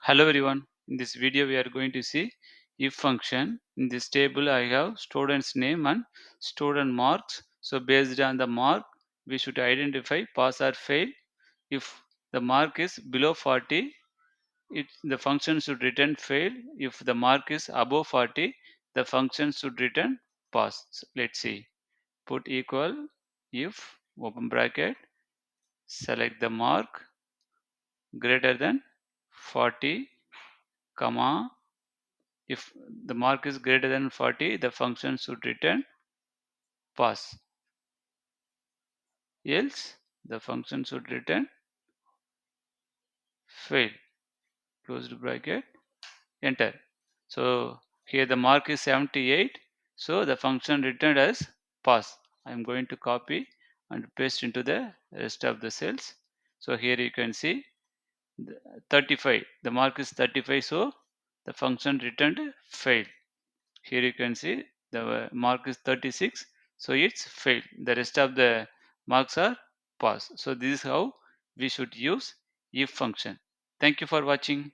Hello everyone. In this video we are going to see if function. In this table I have student's name and student marks. So based on the mark we should identify pass or fail. If the mark is below 40, the function should return fail. If the mark is above 40, the function should return pass. So let's see. Put equal if open bracket, select the mark greater than 40, comma, if the mark is greater than 40, the function should return pass. Else, the function should return fail. Closed bracket, enter. So here the mark is 78. So the function returned as pass. I am going to copy and paste into the rest of the cells. So here you can see 35. The mark is 35. So the function returned fail. Here you can see the mark is 36, so it's failed. The rest of the marks are pass. So this is how we should use if function. Thank you for watching.